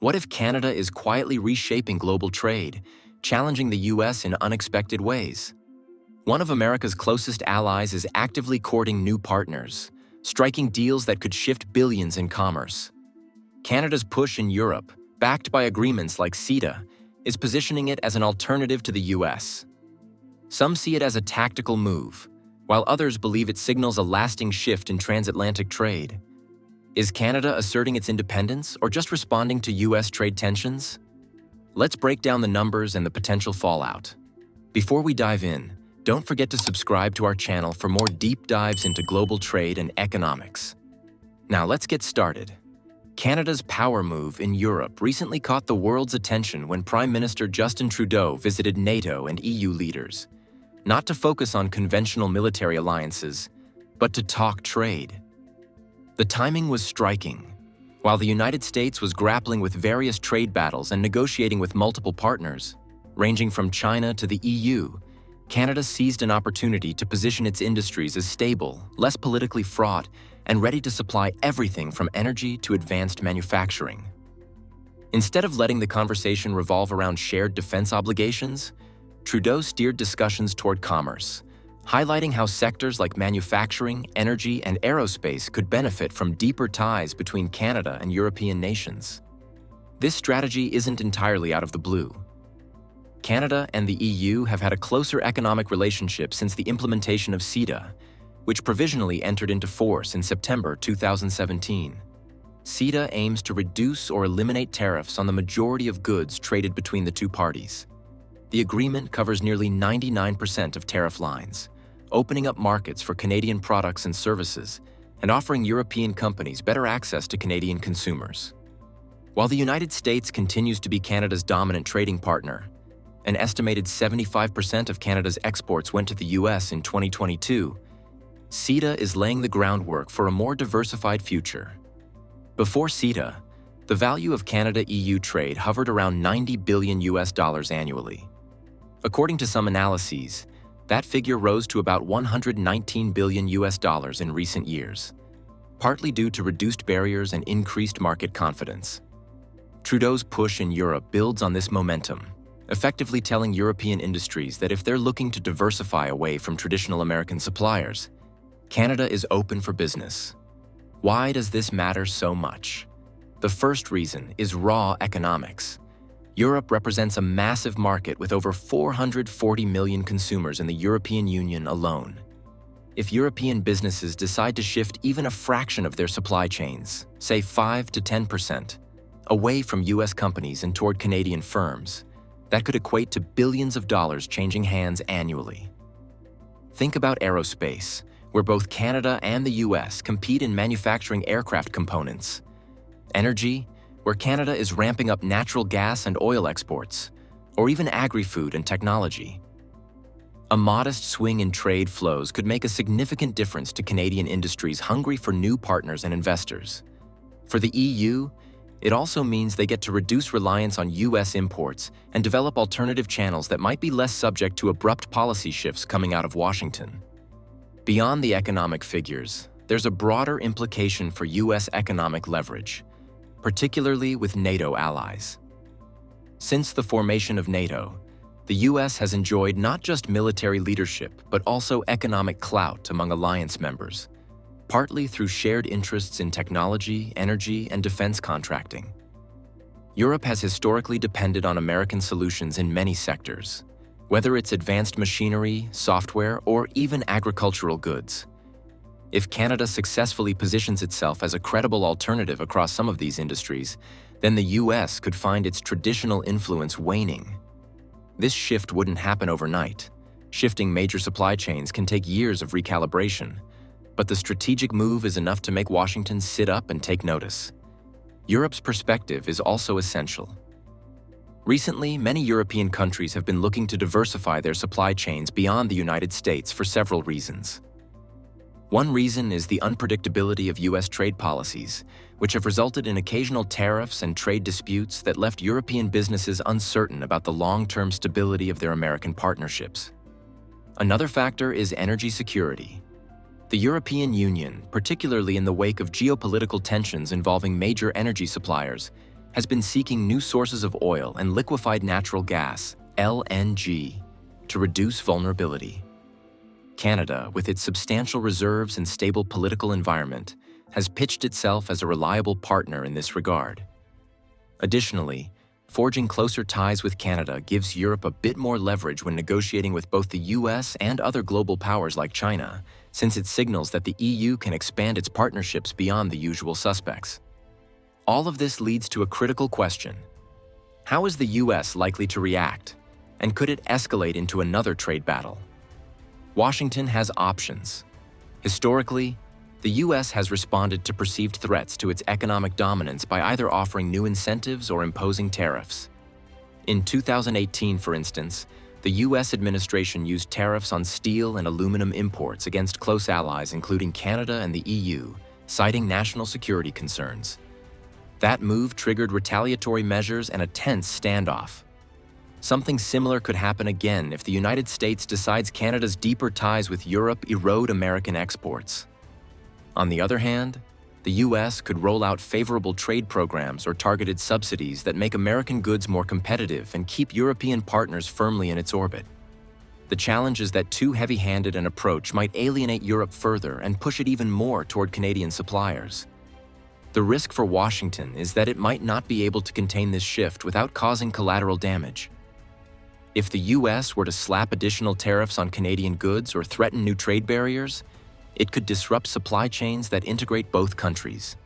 What if Canada is quietly reshaping global trade, challenging the US in unexpected ways? One of America's closest allies is actively courting new partners, striking deals that could shift billions in commerce. Canada's push in Europe, backed by agreements like CETA, is positioning it as an alternative to the US. Some see it as a tactical move, while others believe it signals a lasting shift in transatlantic trade. Is Canada asserting its independence or just responding to US trade tensions? Let's break down the numbers and the potential fallout. Before we dive in, don't forget to subscribe to our channel for more deep dives into global trade and economics. Now let's get started. Canada's power move in Europe recently caught the world's attention when Prime Minister Justin Trudeau visited NATO and EU leaders, not to focus on conventional military alliances, but to talk trade. The timing was striking. While the United States was grappling with various trade battles and negotiating with multiple partners, ranging from China to the EU, Canada seized an opportunity to position its industries as stable, less politically fraught, and ready to supply everything from energy to advanced manufacturing. Instead of letting the conversation revolve around shared defense obligations, Trudeau steered discussions toward commerce, highlighting how sectors like manufacturing, energy, and aerospace could benefit from deeper ties between Canada and European nations. This strategy isn't entirely out of the blue. Canada and the EU have had a closer economic relationship since the implementation of CETA, which provisionally entered into force in September 2017. CETA aims to reduce or eliminate tariffs on the majority of goods traded between the two parties. The agreement covers nearly 99% of tariff lines, opening up markets for Canadian products and services and offering European companies better access to Canadian consumers. While the United States continues to be Canada's dominant trading partner, an estimated 75% of Canada's exports went to the US in 2022, CETA is laying the groundwork for a more diversified future. Before CETA, the value of Canada-EU trade hovered around $90 billion annually. According to some analyses, that figure rose to about $119 billion in recent years, partly due to reduced barriers and increased market confidence. Trudeau's push in Europe builds on this momentum, effectively telling European industries that if they're looking to diversify away from traditional American suppliers, Canada is open for business. Why does this matter so much? The first reason is raw economics. Europe represents a massive market with over 440 million consumers in the European Union alone. If European businesses decide to shift even a fraction of their supply chains, say 5 to 10%, away from US companies and toward Canadian firms, that could equate to billions of dollars changing hands annually. Think about aerospace, where both Canada and the US compete in manufacturing aircraft components. Energy, where Canada is ramping up natural gas and oil exports, or even agri-food and technology. A modest swing in trade flows could make a significant difference to Canadian industries hungry for new partners and investors. For the EU, it also means they get to reduce reliance on US imports and develop alternative channels that might be less subject to abrupt policy shifts coming out of Washington. Beyond the economic figures, there's a broader implication for US economic leverage, particularly with NATO allies. Since the formation of NATO, the US has enjoyed not just military leadership, but also economic clout among alliance members, partly through shared interests in technology, energy, and defense contracting. Europe has historically depended on American solutions in many sectors, whether it's advanced machinery, software, or even agricultural goods. If Canada successfully positions itself as a credible alternative across some of these industries, then the US could find its traditional influence waning. This shift wouldn't happen overnight. Shifting major supply chains can take years of recalibration, but the strategic move is enough to make Washington sit up and take notice. Europe's perspective is also essential. Recently, many European countries have been looking to diversify their supply chains beyond the United States for several reasons. One reason is the unpredictability of US trade policies, which have resulted in occasional tariffs and trade disputes that left European businesses uncertain about the long-term stability of their American partnerships. Another factor is energy security. The European Union, particularly in the wake of geopolitical tensions involving major energy suppliers, has been seeking new sources of oil and liquefied natural gas, LNG, to reduce vulnerability. Canada, with its substantial reserves and stable political environment, has pitched itself as a reliable partner in this regard. Additionally, forging closer ties with Canada gives Europe a bit more leverage when negotiating with both the US and other global powers like China, since it signals that the EU can expand its partnerships beyond the usual suspects. All of this leads to a critical question. How is the US likely to react, and could it escalate into another trade battle? Washington has options. Historically, the US has responded to perceived threats to its economic dominance by either offering new incentives or imposing tariffs. In 2018, for instance, the US administration used tariffs on steel and aluminum imports against close allies including Canada and the EU, citing national security concerns. That move triggered retaliatory measures and a tense standoff. Something similar could happen again if the United States decides Canada's deeper ties with Europe erode American exports. On the other hand, the US could roll out favorable trade programs or targeted subsidies that make American goods more competitive and keep European partners firmly in its orbit. The challenge is that too heavy-handed an approach might alienate Europe further and push it even more toward Canadian suppliers. The risk for Washington is that it might not be able to contain this shift without causing collateral damage. If the US were to slap additional tariffs on Canadian goods or threaten new trade barriers, it could disrupt supply chains that integrate both countries.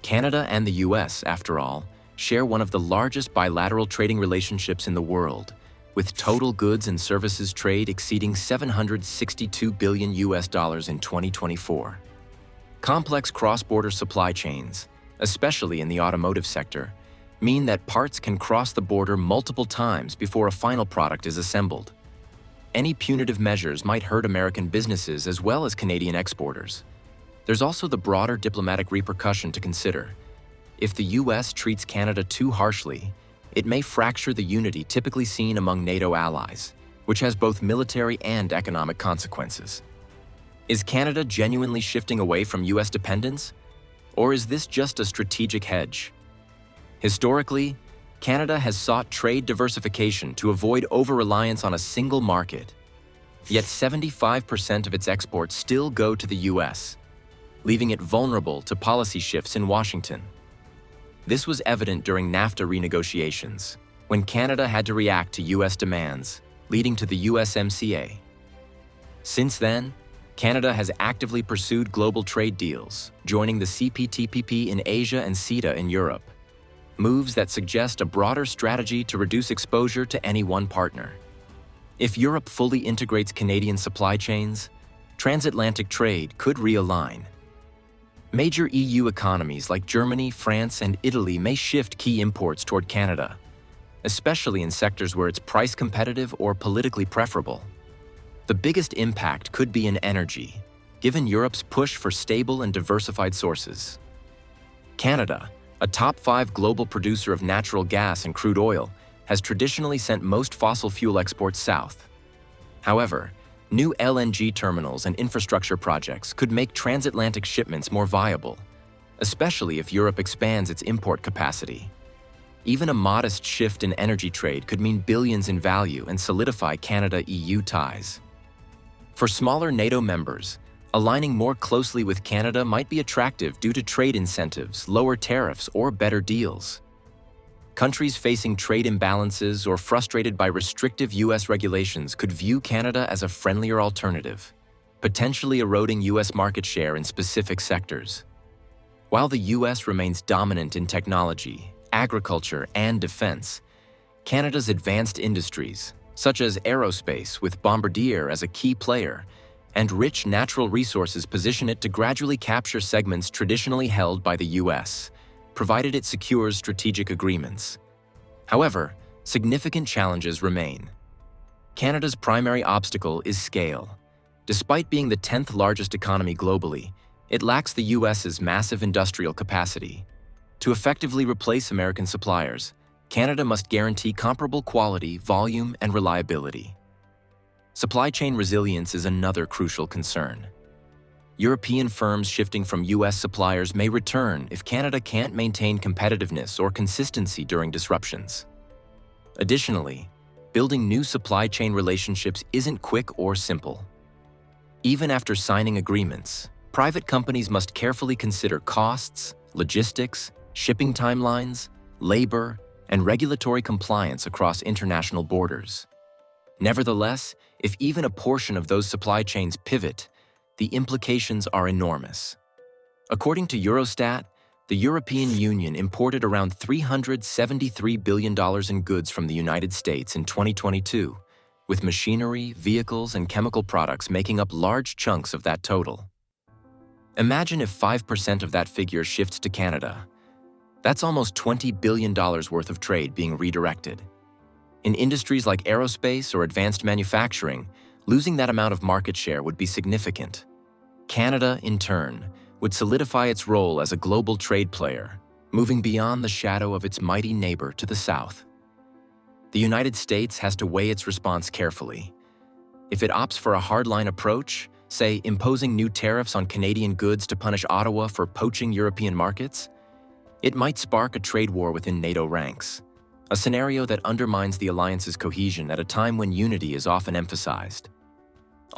Canada and the US, after all, share one of the largest bilateral trading relationships in the world, with total goods and services trade exceeding $762 billion in 2024. Complex cross-border supply chains, especially in the automotive sector, mean that parts can cross the border multiple times before a final product is assembled. Any punitive measures might hurt American businesses as well as Canadian exporters. There's also the broader diplomatic repercussion to consider. If the US treats Canada too harshly, it may fracture the unity typically seen among NATO allies, which has both military and economic consequences. Is Canada genuinely shifting away from US dependence? Or is this just a strategic hedge? Historically, Canada has sought trade diversification to avoid over-reliance on a single market. Yet 75% of its exports still go to the US, leaving it vulnerable to policy shifts in Washington. This was evident during NAFTA renegotiations, when Canada had to react to US demands, leading to the USMCA. Since then, Canada has actively pursued global trade deals, joining the CPTPP in Asia and CETA in Europe. Moves that suggest a broader strategy to reduce exposure to any one partner. If Europe fully integrates Canadian supply chains, transatlantic trade could realign. Major EU economies like Germany, France, and Italy may shift key imports toward Canada, especially in sectors where it's price competitive or politically preferable. The biggest impact could be in energy, given Europe's push for stable and diversified sources. Canada, a top 5 global producer of natural gas and crude oil, has traditionally sent most fossil fuel exports south. However, new LNG terminals and infrastructure projects could make transatlantic shipments more viable, especially if Europe expands its import capacity. Even a modest shift in energy trade could mean billions in value and solidify Canada-EU ties. For smaller NATO members, aligning more closely with Canada might be attractive due to trade incentives, lower tariffs, or better deals. Countries facing trade imbalances or frustrated by restrictive US regulations could view Canada as a friendlier alternative, potentially eroding US market share in specific sectors. While the US remains dominant in technology, agriculture, and defense, Canada's advanced industries, such as aerospace with Bombardier as a key player, and rich natural resources position it to gradually capture segments traditionally held by the US, provided it secures strategic agreements. However, significant challenges remain. Canada's primary obstacle is scale. Despite being the 10th largest economy globally, it lacks the US's massive industrial capacity. To effectively replace American suppliers, Canada must guarantee comparable quality, volume, and reliability. Supply chain resilience is another crucial concern. European firms shifting from US suppliers may return if Canada can't maintain competitiveness or consistency during disruptions. Additionally, building new supply chain relationships isn't quick or simple. Even after signing agreements, private companies must carefully consider costs, logistics, shipping timelines, labor, and regulatory compliance across international borders. Nevertheless, if even a portion of those supply chains pivot, the implications are enormous. According to Eurostat, the European Union imported around $373 billion in goods from the United States in 2022, with machinery, vehicles, and chemical products making up large chunks of that total. Imagine if 5% of that figure shifts to Canada. That's almost $20 billion worth of trade being redirected. In industries like aerospace or advanced manufacturing, losing that amount of market share would be significant. Canada, in turn, would solidify its role as a global trade player, moving beyond the shadow of its mighty neighbor to the south. The United States has to weigh its response carefully. If it opts for a hardline approach, say imposing new tariffs on Canadian goods to punish Ottawa for poaching European markets, it might spark a trade war within NATO ranks, a scenario that undermines the alliance's cohesion at a time when unity is often emphasized.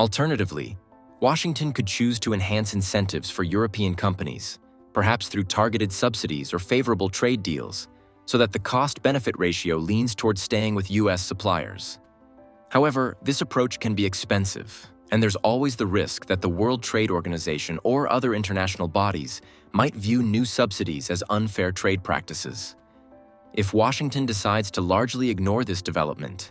Alternatively, Washington could choose to enhance incentives for European companies, perhaps through targeted subsidies or favorable trade deals, so that the cost-benefit ratio leans towards staying with US suppliers. However, this approach can be expensive, and there's always the risk that the World Trade Organization or other international bodies might view new subsidies as unfair trade practices. If Washington decides to largely ignore this development,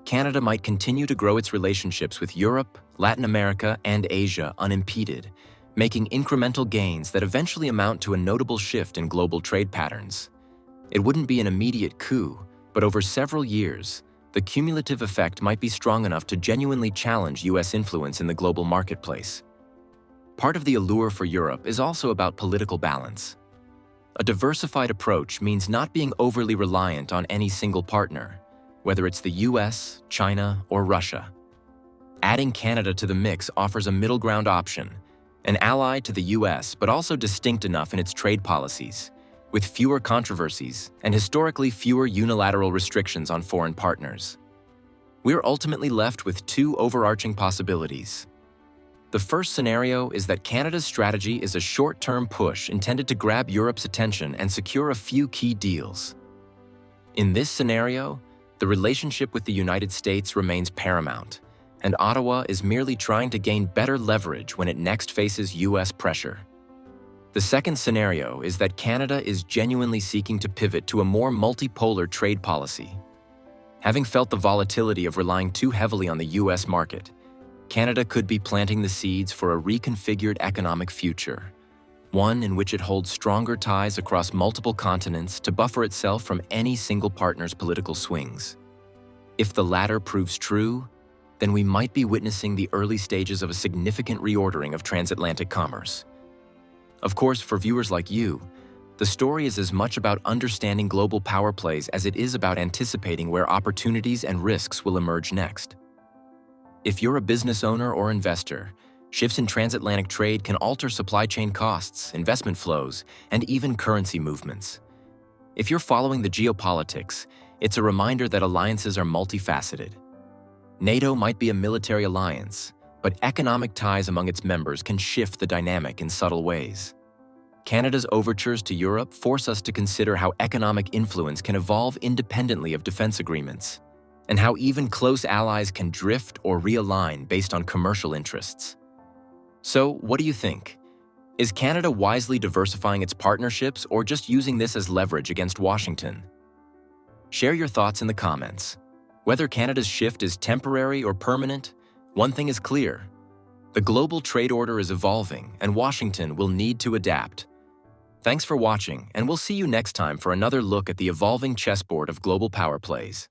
Canada might continue to grow its relationships with Europe, Latin America, and Asia unimpeded, making incremental gains that eventually amount to a notable shift in global trade patterns. It wouldn't be an immediate coup, but over several years, the cumulative effect might be strong enough to genuinely challenge US influence in the global marketplace. Part of the allure for Europe is also about political balance. A diversified approach means not being overly reliant on any single partner, whether it's the US, China, or Russia. Adding Canada to the mix offers a middle ground option, an ally to the US but also distinct enough in its trade policies, with fewer controversies and historically fewer unilateral restrictions on foreign partners. We're ultimately left with two overarching possibilities. The first scenario is that Canada's strategy is a short-term push intended to grab Europe's attention and secure a few key deals. In this scenario, the relationship with the United States remains paramount, and Ottawa is merely trying to gain better leverage when it next faces US pressure. The second scenario is that Canada is genuinely seeking to pivot to a more multipolar trade policy. Having felt the volatility of relying too heavily on the US market, Canada could be planting the seeds for a reconfigured economic future, one in which it holds stronger ties across multiple continents to buffer itself from any single partner's political swings. If the latter proves true, then we might be witnessing the early stages of a significant reordering of transatlantic commerce. Of course, for viewers like you, the story is as much about understanding global power plays as it is about anticipating where opportunities and risks will emerge next. If you're a business owner or investor, shifts in transatlantic trade can alter supply chain costs, investment flows, and even currency movements. If you're following the geopolitics, it's a reminder that alliances are multifaceted. NATO might be a military alliance, but economic ties among its members can shift the dynamic in subtle ways. Canada's overtures to Europe force us to consider how economic influence can evolve independently of defense agreements, and how even close allies can drift or realign based on commercial interests. So, what do you think? Is Canada wisely diversifying its partnerships or just using this as leverage against Washington? Share your thoughts in the comments. Whether Canada's shift is temporary or permanent, one thing is clear: the global trade order is evolving, and Washington will need to adapt. Thanks for watching, and we'll see you next time for another look at the evolving chessboard of global power plays.